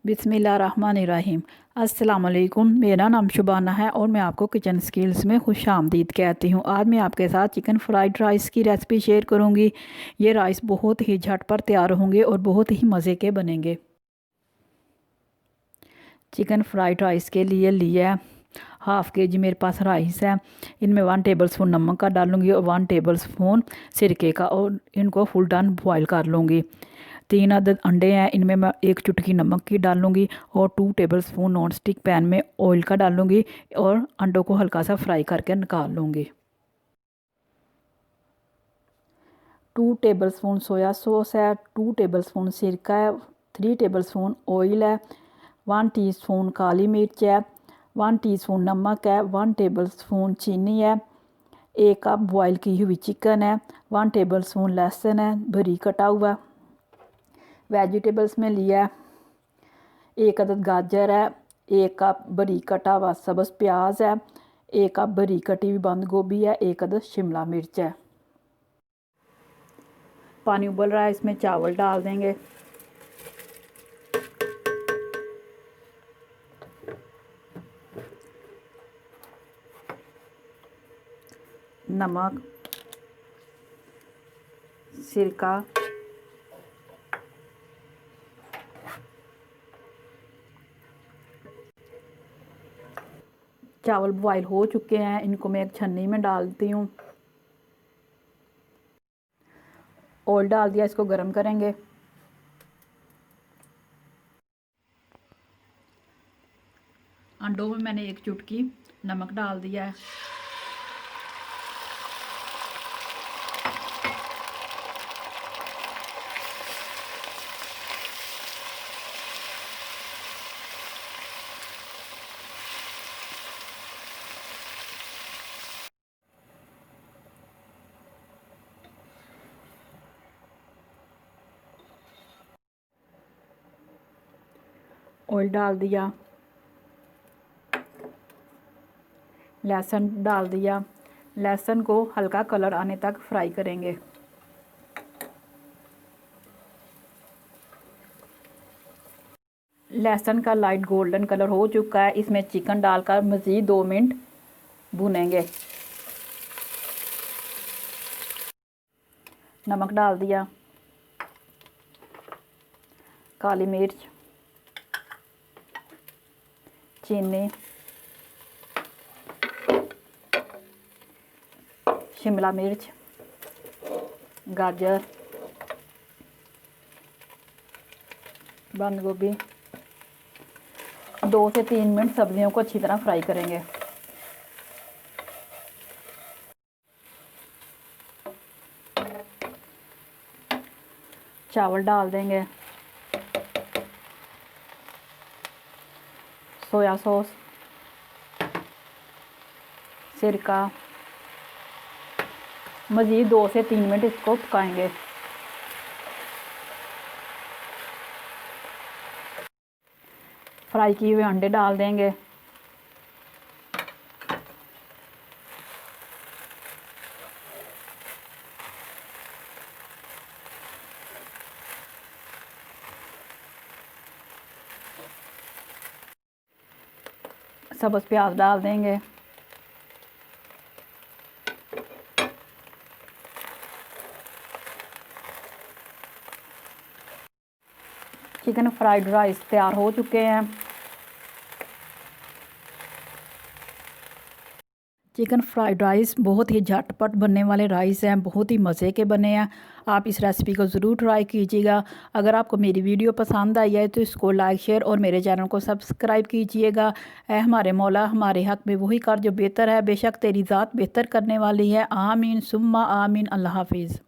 बिस्मिल्लाहिर्रहमानिर्रहीम। अस्सलाम वालेकुम। मेरा नाम शुबाना है और मैं आपको किचन स्किल्स में खुश आमदीद कहती हूँ। आज मैं आपके साथ चिकन फ्राइड राइस की रेसिपी शेयर करूँगी। ये राइस बहुत ही झटपट तैयार होंगे और बहुत ही मज़े के बनेंगे। चिकन फ्राइड राइस के लिए लिया हाफ़ के जी मेरे पास राइस है। इनमें 1 टेबलस्पून नमक का डालूँगी और 1 टेबलस्पून सिरके का, और इनको फुल टर्न बॉयल कर लूँगी। 3 अदद अंडे हैं, इनमें मैं 1 चुटकी नमक की डालूँगी और 2 टेबलस्पून नॉन स्टिक पैन में ऑयल का डालूँगी और अंडों को हल्का सा फ्राई करके निकाल लूँगी। 2 टेबलस्पून सोया सॉस है, 2 टेबलस्पून सिरका है, 3 टेबलस्पून ऑयल है, 1 टीस्पून काली मिर्च है, 1 टीस्पून नमक है, 1 टेबलस्पून चीनी है, 1 कप बॉयल की हुई चिकन है, 1 टेबलस्पून लहसुन है बारीक कटा हुआ। वेजिटेबल्स में लिया 1 अदद गाजर है, 1 कप बारीक कटा हुआ सब्ज़ प्याज है, 1 कप बारीक कटी हुई बंद गोभी है, 1 अदद शिमला मिर्च है। पानी उबल रहा है, इसमें चावल डाल देंगे। नमक, सिरका, चावल बॉयल हो चुके हैं, इनको मैं एक छन्नी में डालती हूँ। ऑयल डाल दिया, इसको गरम करेंगे। अंडों में मैंने 1 चुटकी नमक डाल दिया है। ऑयल डाल दिया, लहसुन डाल दिया। लहसुन को हल्का कलर आने तक फ्राई करेंगे। लहसुन का लाइट गोल्डन कलर हो चुका है, इसमें चिकन डालकर मज़ीद 2 मिनट भुनेंगे। नमक डाल दिया, काली मिर्च, चीनी, शिमला मिर्च, गाजर, बंद गोभी। 2 से 3 मिनट सब्जियों को अच्छी तरह फ्राई करेंगे। चावल डाल देंगे, सोया सॉस, सिरका, मज़ीद 2 से 3 मिनट इसको पकाएंगे। फ्राई किए हुए अंडे डाल देंगे। सब्ज़ प्याज डाल देंगे। चिकन फ्राइड राइस तैयार हो चुके हैं। चिकन फ्राइड राइस बहुत ही झटपट बनने वाले राइस हैं, बहुत ही मज़े के बने हैं। आप इस रेसिपी को ज़रूर ट्राई कीजिएगा। अगर आपको मेरी वीडियो पसंद आई है तो इसको लाइक शेयर और मेरे चैनल को सब्सक्राइब कीजिएगा। ऐ हमारे मौला, हमारे हक़ में वही कर जो बेहतर है, बेशक तेरी ज़ात बेहतर करने वाली है। आमीन सुम्मा आमीन। अल्लाह हाफिज़।